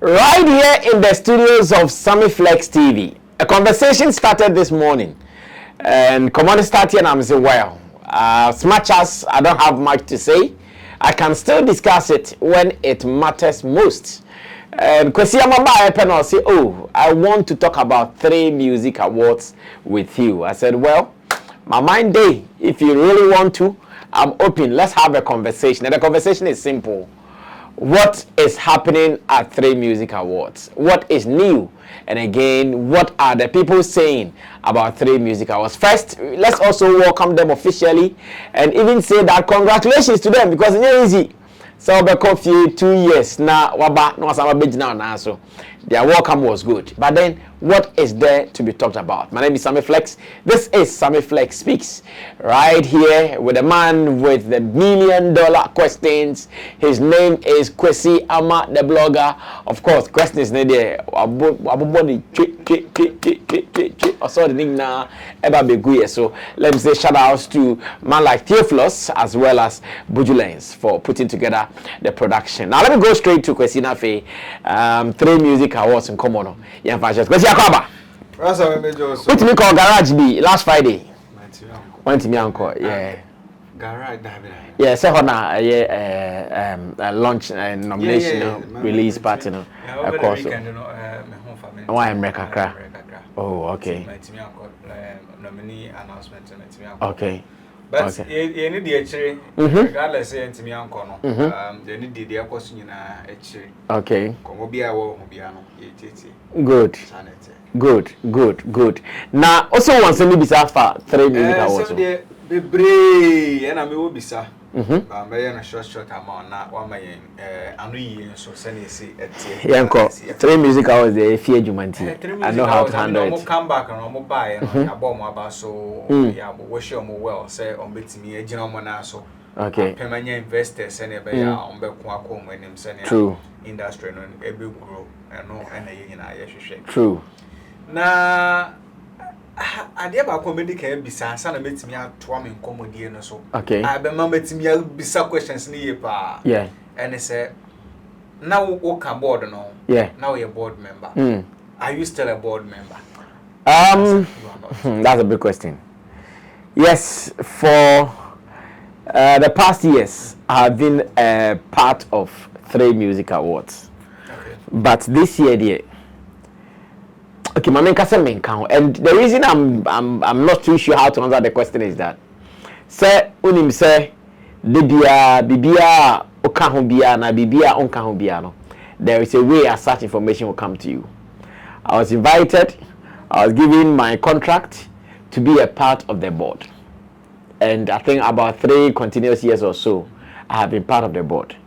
Right here in the studios of Sammy Flex TV, a conversation started this morning, and commodity started, and I'm saying, well, as much as I don't have much to say, I can still discuss it when it matters most. And Kwesi Amaba Epenal say, oh, I want to talk about 3Music Awards with you. I said, well, my mind day, if you really want to, I'm open. Let's have a conversation. And the conversation is simple. What is happening at 3Music Awards? What is new? And again, what are the people saying about 3Music Awards? First, let's also welcome them officially and even say that congratulations to them because it's not easy. So, be 2 years now, so their welcome was good. But then, what is there to be talked about? My name is Sammy Flex. This is Sammy Flex Speaks. Right here with a man with the $1 million questions. His name is Kwesi Ama, the blogger. Of course, questions not there. So let me say shout outs to man like Theophilus as well as Bujulens for putting together the production. Now let me go straight to Kwesi Nafe. 3Music Awards in Komono. Yeah, Kwesi Akwaba. What do you call Garage B last Friday? Went to me uncle, yeah. Garage, yeah, so launch nomination release party, of course. Why America? Oh, okay. Nominee announcement. Okay. But you need the actually, regardless, say to me uncle. They need the question in actually. Okay. Good. Now, also want to be for 3Music Awards. So the brave and I will be sir. I'm a short amount now. One my so send say at 3Music Awards the fear jumanti. I know how to handle it. Come back and I'm buy and I bought my so yeah, but wish you well say on bet me a general so. Okay. Permanent investors and a bear on Bequaco when him sending true industry and a big grow and no and a true. Na ade ba comedy can be sansa na metimi atwa me comedy no so. Okay. I be ma metimi bisa questions ni ye pa. Yeah. And say now wo can board no. Yeah. Now you're board member. Are you still a board member? That's a big question. Yes, for the past years I have been a part of 3Music Awards. Okay. But this year dear, okay, my main count, and the reason I'm not too sure how to answer the question is that say unim say bibia okahobia na bibia onkahobia no, there is a way as such information will come to you. I was invited, I was given my contract to be a part of the board, and I think about 3 continuous years or so I have been part of the board.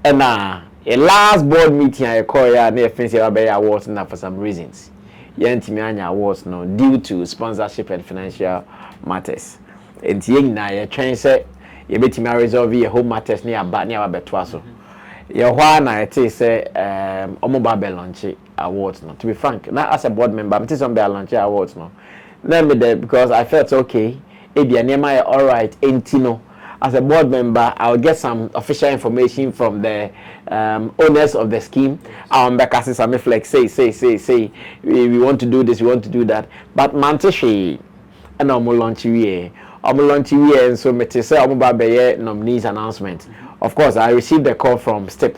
And a last board meeting I call ya near Fancy Awards now for some reasons. Yentimianya Awards no due to sponsorship and financial matters. And na ye train say ye betimi resolve your home matters near abetwa so. Ye hwa na it say omoba be launch awards no. To be frank, now as a board member, I'm some be launch awards no. Let me there because I felt okay. Ebia niema all right entino. As a board member, I'll get some official information from the owners of the scheme. Because Sammy Flex say, we want to do this, we want to do that. But Mantishi, and I'm launch here, and so me say I'm about the nominees announcement. Of course, I received a call from Step,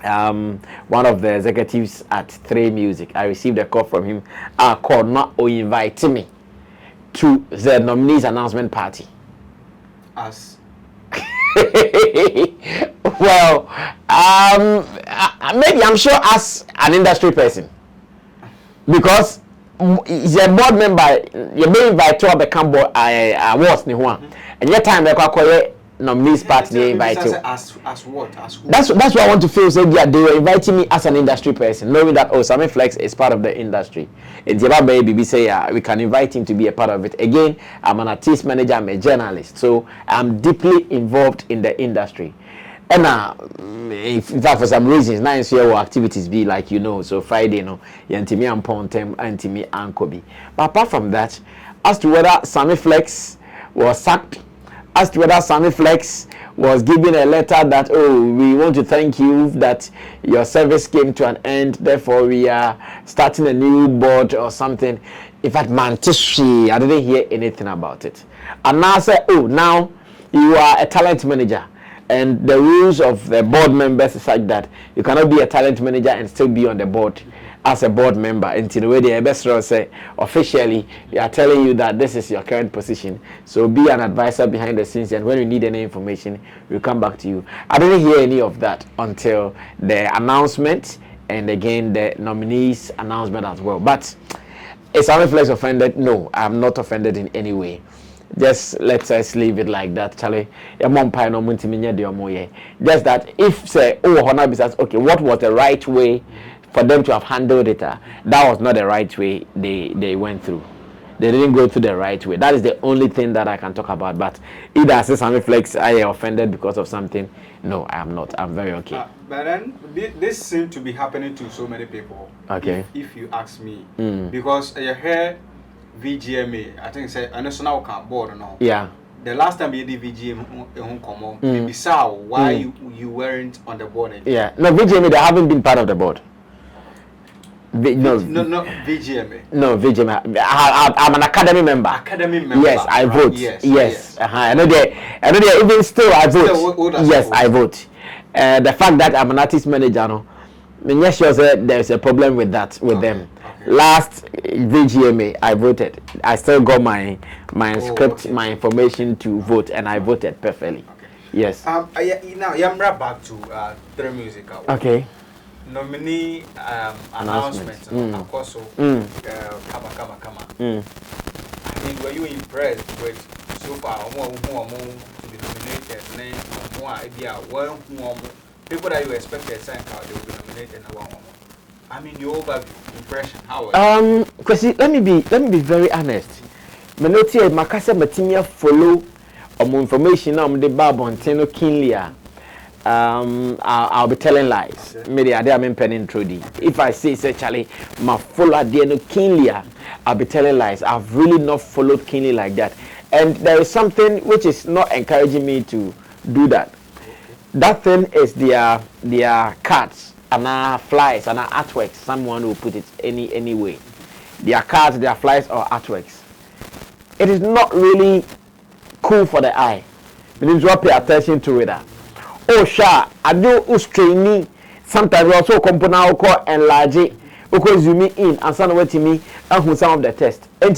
one of the executives at 3Music. I received a call from him. I called not or invite me to the nominees announcement party. As well, maybe I'm sure as an industry person, because he's a board member, you're being invited to become board awards ni one, and your time they call nominees party they invite you. As what? As who? That's what I want to feel. Say they were inviting me as an industry person, knowing that Sammy Flex is part of the industry. And baby say we can invite him to be a part of it. Again, I'm an artist manager, I'm a journalist, so I'm deeply involved in the industry. And if that for some reasons, now your activities be like so Friday yantimi and Pontem, antimi and Kobe. But apart from that, as to whether Sammy Flex was sacked, as to whether Sammy Flex was given a letter that, oh, we want to thank you that your service came to an end, therefore we are starting a new board or something. In fact, man, I didn't hear anything about it. And now I say, oh, now you are a talent manager. And the rules of the board members is such that you cannot be a talent manager and still be on the board as a board member. Until the way the best say officially, we are telling you that this is your current position. So be an advisor behind the scenes, and when you need any information, we'll come back to you. I didn't hear any of that until the announcement, and again the nominees announcement as well. But is Sammy Flex offended? No, I'm not offended in any way. Just let us leave it like that, Charlie. Just that if say, oh, Honor says, okay, what was the right way for them to have handled it? That was not the right way they went through. They didn't go through the right way. That is the only thing that I can talk about. But either as Sammy Flex, I am offended because of something. No, I am not. I'm very okay. But then this seems to be happening to so many people. Okay. If you ask me, because you hear VGMA, I think say a national board now. Yeah. The last time you did VGMA, why you weren't on the board again? Yeah. No, VGMA, they haven't been part of the board. No, VGMA. No, VGMA. I'm an academy member. Academy member. Yes, I vote. Yes. I know they. Even still, I vote. Yes, I vote. The fact that I'm an artist manager, no, yes, sure there's a problem with that with them. Okay. Last VGMA, I voted. I still got my script, my information to vote, and I voted perfectly. Okay. Yes. Now, I'm right back to 3Music. Okay. Nominee announcement. Of course, come. I mean, were you impressed with so far? To be nominated, people that you expected they will be nominated. I mean, your overview, impression, how? Because let me be very honest. Menoti makasa matimia follow information on the Babon keenly. I'll be telling lies. Maybe I am penning Trudy. If I say Charlie, my follow no keenly, I'll be telling lies. I've really not followed keenly like that. And there is something which is not encouraging me to do that. That thing is their cards and our flies and our artworks. Someone will put it any way. Their cards, their flies or artworks. It is not really cool for the eye. We need to pay attention to it. Oh, sure. I do training. Sometimes we also component call enlarge it. We can zoom in and send away to me and some of the tests. And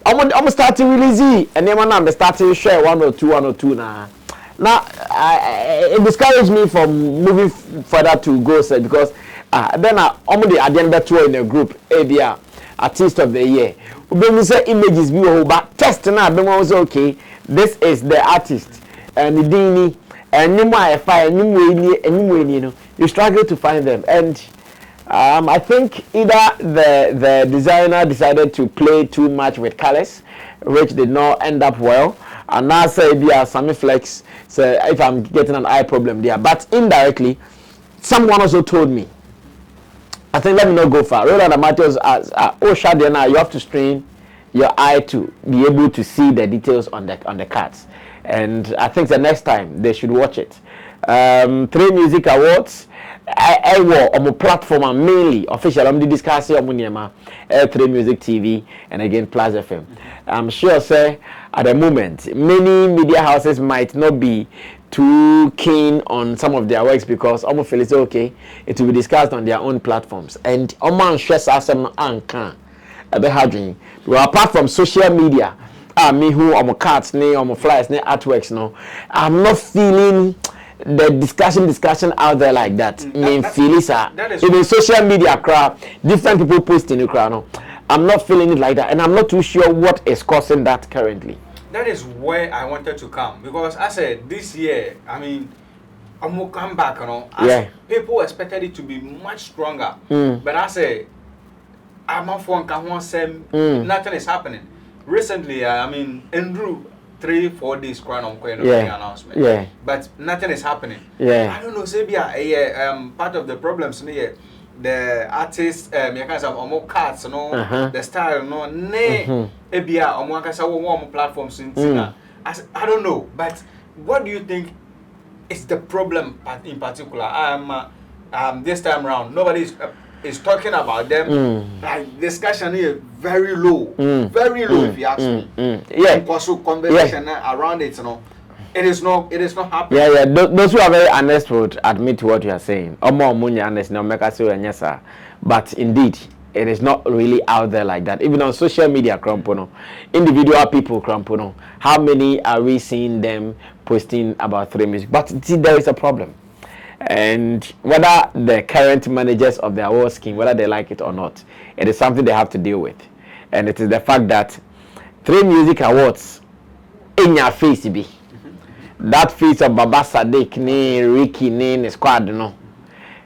I'm starting really easy, and then I'm starting to share one or two now. Now, it discouraged me from moving further to go set because then I'm the agenda tour in a group, ABR, Artist of the Year. When we say images, we will but test now. Then was okay. This is the artist, and the Dini, and you struggle to find them, and I think either the designer decided to play too much with colors, which did not end up well. And now say Sammy Flex, so if I'm getting an eye problem there. But indirectly, someone also told me, I think let me not go far. Roland Matthias now you have to strain your eye to be able to see the details on the cards. And I think the next time they should watch it. 3Music Awards. I were on my platform and mainly official. I'm discussing on 3Music TV and again Plus FM. I'm sure, sir, at the moment, many media houses might not be too keen on some of their works because almost feel it's okay. It will be discussed on their own platforms. And I'm stress as I'm apart from social media, me who on my cards, on my flyers, artworks, no, I'm not feeling the discussion out there like that. Even social media crowd, different people posting the crowd. No, I'm not feeling it like that, and I'm not too sure what is causing that currently. That is where I wanted to come because I said this year, I mean, I'm gonna come back, you know. People expected it to be much stronger, but I said, I'm not for nothing is happening. Recently, I mean, Andrew. 3-4 days crown on announcement. Yeah. But nothing is happening. Yeah. I don't know, say part of the problems near the artists you can have more cards, you know, the style, no ebia platforms in I don't know. But what do you think it's the problem in particular. This time around, nobody is talking about them. Like discussion is very low, very low. If you ask me, yeah, conversation around it, you know, it is not happening. Yeah. Those who are very honest would admit to what you are saying. Honest, no make us say yes, sir. But indeed, it is not really out there like that. Even on social media, individual people, how many are we seeing them posting about 3Music? But see, there is a problem. And whether the current managers of the award scheme, whether they like it or not, it is something they have to deal with. And it is the fact that 3Music Awards in your face be. That face of Baba Sadiq, Ricky, the squad,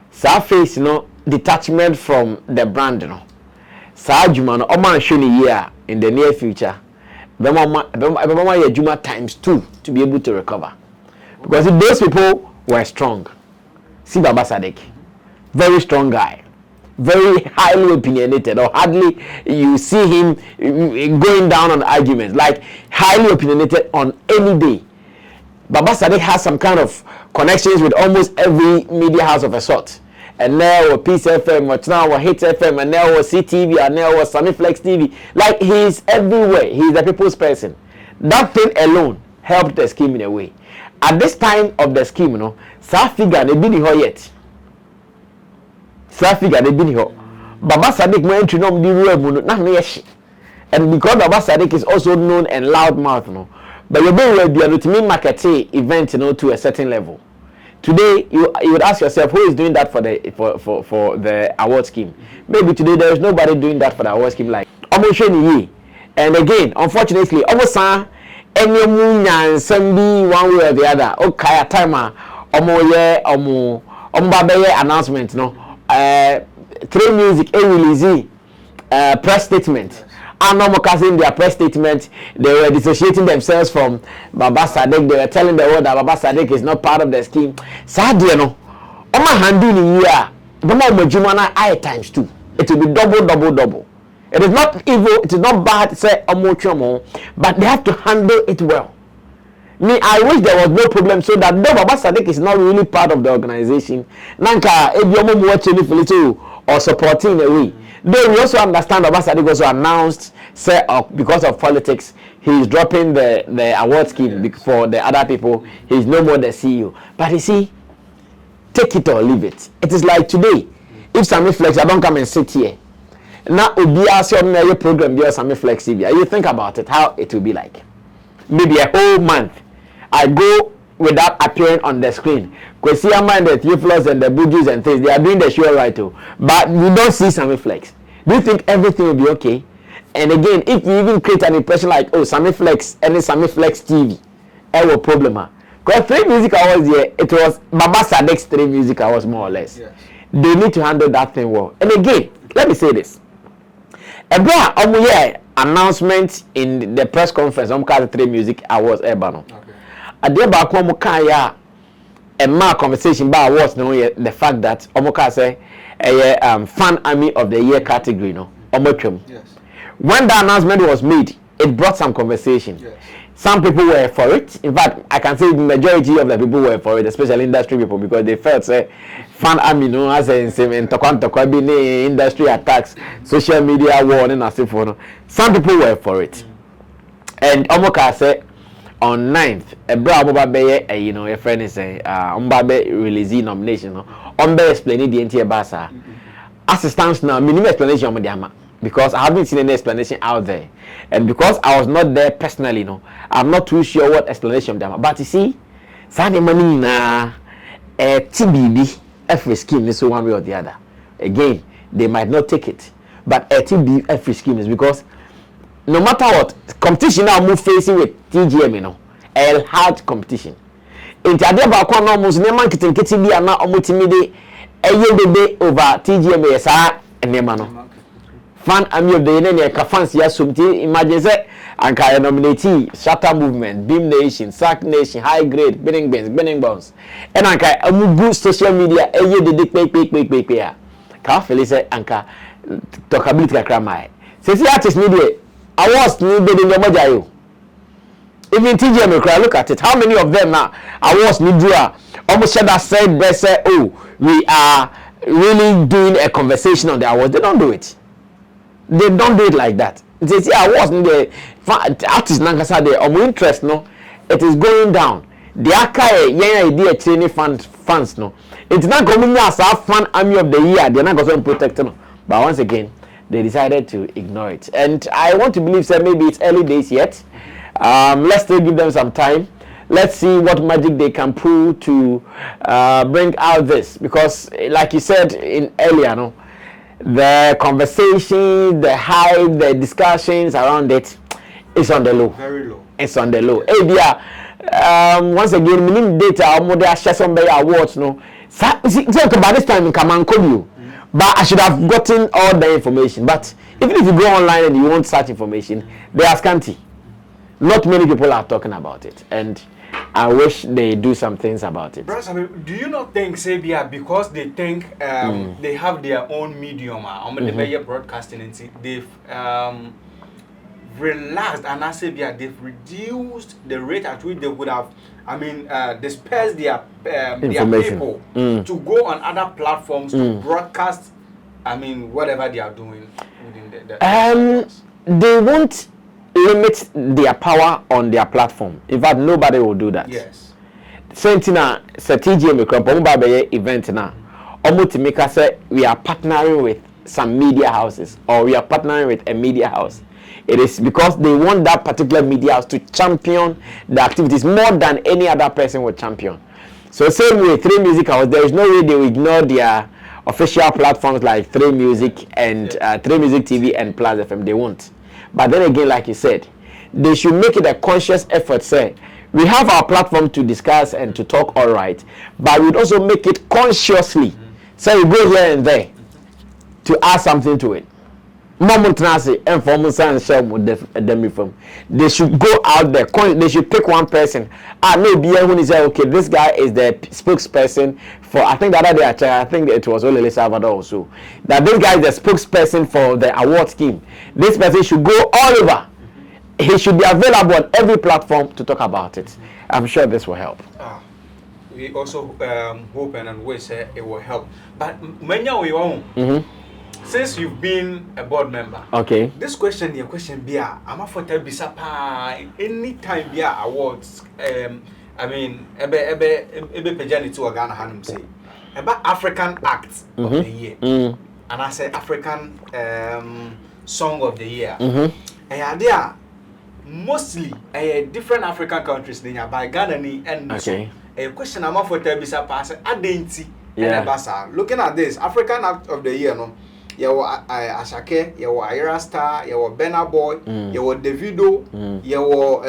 So face, detachment from the brand, Sajuma, Oman Shuni year in the near future. Bema Juma times 2 to be able to recover. Because if those people were strong, see Baba Sadiq, very strong guy, very highly opinionated, or hardly you see him going down on arguments, like highly opinionated on any day. Baba Sadiq has some kind of connections with almost every media house of a sort. And now Peace FM, or now Hit FM, and now CTV, and now Sammy Flex TV. Like he's everywhere. He's a people's person. That thing alone helped the scheme in a way. At this time of the scheme, figure they been here yet. Figure they been here. Baba Sadiq mo entry no the room na yeshi. And because Baba Sadiq is also known and loud mouth, but you will be able to market event, to a certain level. Today, you would ask yourself, who is doing that for the award scheme? Maybe today there is nobody doing that for the award scheme. Like and again, unfortunately, almost any somebody one way or the other. Okay, a timer, announcement. 3Music release press statement. And no more casting their press statement. They were dissociating themselves from Baba Sadiq. They were telling the world that Baba Sadiq is not part of the scheme. Sadly, Oma handling here, Bama I times 2. It will be double. It is not evil. It is not bad. Say but they have to handle it well. Me, I wish there was no problem, so that though Baba Sadiq is not really part of the organization, Nanka, if you're watching it or supporting a way. Though we also understand that Baba Sadiq also announced, say, because of politics, he is dropping the award scheme for the other people. He is no more the CEO. But you see, take it or leave it. It is like today, if Sammy Flex, I don't come and sit here. Now, your program, your Sammy Flex TV. You think about it, how it will be like. Maybe a whole month, I go without appearing on the screen. Because see, I mind the Theophilus and the Bujus and things, they are doing the show right too. But we don't see Sammy Flex. Do you think everything will be okay? And again, if you even create an impression like, oh, Sammy Flex, any Sammy Flex TV, a problem. Because 3Music Awards here, it was Baba Sadiq's 3Music Awards more or less. Yes. They need to handle that thing well. And again, let me say this. A announcement in the press conference, I'm calling 3Music Awards Ebano. At the back, a more conversation about awards, the fact that Omoka say a fan army of the year category, Yes. When the announcement was made, it brought some conversation. Yes. Some people were for it. In fact, I can say the majority of the people were for it, especially industry people, because they felt say fan army, as in industry attacks, social media war, and so forth. Some people were for it, and Omoka said on 9th, a bravo a friend is release nomination. Explain the entire basa. As it stands now, minimum explanation on the because I haven't seen any explanation out there, and because I was not there personally, I'm not too sure what explanation them. But you see, Sunday morning na TBB every scheme is one way or the other. Again, they might not take it, but TBB every scheme is because no matter what competition now move facing with TGM, a hard competition. In Tadeba Kono Muslim kitten kitty be na omutimide a year over TGM SA and Nemano. Fan army of the Yene Kafansia Sumti, imagine that and can nominate Shatter Movement, Beam Nation, Sack Nation, High Grade, Benning Bones. And I can Amugu social media a year the pay. Ka Felice Anka Talkability Cramai. Says the artist media awards new bidding the Majayo. Even TGM, look at it. How many of them now awards need draw almost said that said they say, oh, we are really doing a conversation on the awards. They don't do it. They don't do it like that. They say awards in the artists nankasa the interest no, it is going down. The aka idea training fans no. It's not coming as a fan army of the year. They're not going to protect no. But once again, they decided to ignore it. And I want to believe that maybe it's early days yet. Let's still give them some time. Let's see what magic they can pull to bring out this. Because like you said in earlier, no, the conversation, the hype, the discussions around it is on the low. Very low. It's on the low. Hey, once again, we need data. I share some awards, no. By this time in Kamankobu, but I should have gotten all the information. But even if you go online and you want such information, they are scanty. Not many people are talking about it, and I wish they do some things about it. Brother, do you not think, Sabia, because they think they have their own medium, the broadcasting, and they've relaxed, and I say they've reduced the rate at which they would have, dispersed their people to go on other platforms to broadcast, whatever they are doing within the they won't limit their power on their platform. In fact, nobody will do that. Yes. Sentina, TJ event now. Omutimika said we are partnering with some media houses, or we are partnering with a media house. It is because they want that particular media house to champion the activities more than any other person would champion. So same way, 3Music house, there is no way they will ignore their official platforms like 3Music and 3Music TV and Plus FM. They won't. But then again, like you said, they should make it a conscious effort. Say, we have our platform to discuss and to talk, all right, but we'd also make it consciously. So we go here and there to add something to it. They should go out there. They should pick one person. Maybe when he say, okay, this guy is the spokesperson for. I think the other day, I think it was Olele Salvador also. That this guy is the spokesperson for the award scheme. This person should go all over. He should be available on every platform to talk about it. I'm sure this will help. We also hope and wish it will help. But when you since you've been a board member, okay. This question, the question be I'm a for bisapa anytime be awards. Ebe pejani to Ghana Hanum say about African Act of the Year, and I say African Song of the Year. And there mostly different African countries by Ghana and okay. A question I'm a for bisapa say adenti and basa. Looking at this African Act of the Year, no. Yawo Ashake, yawo Ayra Star, yawo Benna Boy, yawo Davido, yawo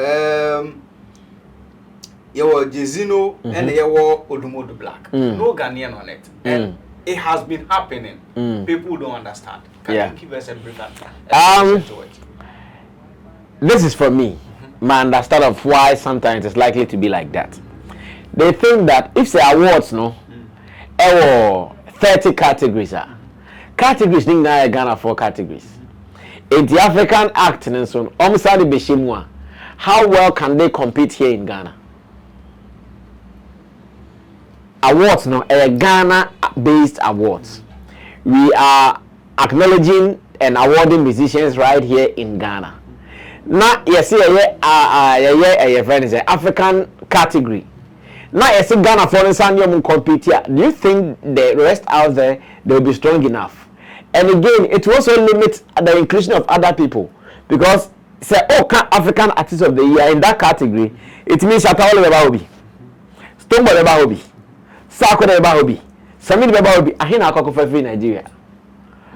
Jezino, and yawo Odumodu Black. No Ghanaian on it. And it has been happening. People don't understand. Can you give us a brief answer to it? This is for me. My understanding of why sometimes it's likely to be like that. They think that if the awards, no, 30 categories are. Categories ning na Ghana 4 categories. In the African Act and so on, how well can they compete here in Ghana? Awards no, Ghana-based awards. We are acknowledging and awarding musicians right here in Ghana. Now, you see, a friend is an African category. Now, you see Ghana for instance, compete here. Do you think the rest out there they will be strong enough? And again, it will also limit the inclusion of other people because say, African Artist of the Year in that category, it means Atawale Beba Obi, Stonebwoy Beba Obi, Sarko Beba Obi, Sammy Beba Obi. Ahina akoko for free Nigeria,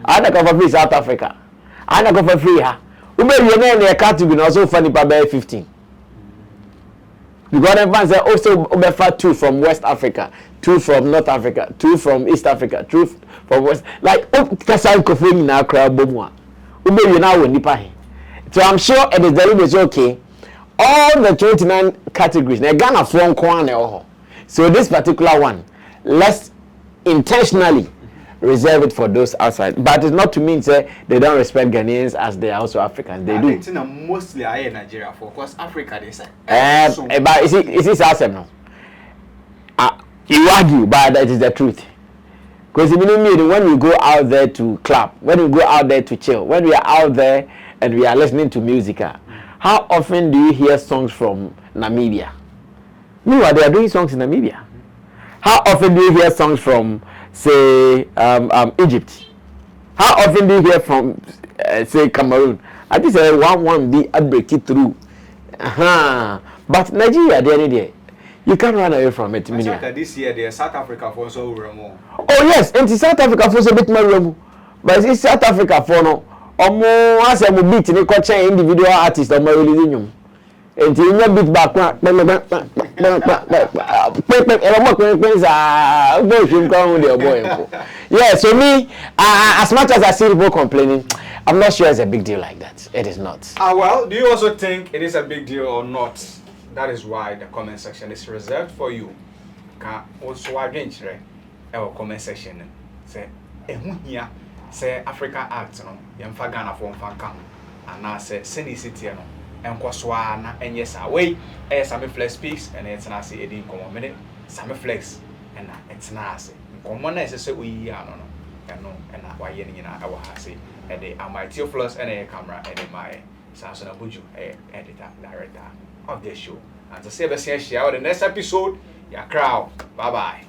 Ahina akoko for free South Africa, Ahina akoko for free ha. Ube yene ne category na also funny pa 15. Because everyone say also Obefa 2 from West Africa, 2 from North Africa, 2 from East Africa, 2 from West. Like Kasan Kofuni na crowd bomwa. Ube you now nipa he. So I'm sure it is deliberately okay. All the 29 categories. Now Ghana from Kwane oho. So this particular one, let's intentionally reserve it for those outside. But it's not to mean say they don't respect Ghanaians as they are also Africans. They do. I think mostly I in Nigeria for because Africa they say. But is it awesome now? You argue, but that is the truth. Because when we go out there to clap, when we go out there to chill, when we are out there and we are listening to music, how often do you hear songs from Namibia? Meanwhile, they are doing songs in Namibia. How often do you hear songs from, say, Egypt? How often do you hear from, say, Cameroon? I just say one be a break it through. But Nigeria, there, you can't run away from it. This year, the South Africa for so more. Oh yes, and South Africa for a bit more, but it's South Africa for no. Or more as a beat in a culture individual artist or more religion. And you know beat back, yeah, so me, as much as I see people complaining, I'm not sure it's a big deal like that. It is not. Well, do you also think it is a big deal or not? That is why the comment section is reserved for you. Can also adventure our comment section. Say, here, say Africa Act, no, Yamfa Ghana for Fanka, and I say, Seni City, no, and Kwaswana, and yes, away, Sammy Flex speaks, and it's not say, Eddie, come 1 minute, Sammy Flex, and it's not. Common as I say, we are no, and why any in our house, and they are my Theophilus and a camera, and my Samson Abuju, editor, director of this show. And to see the next episode, your crowd. Bye bye.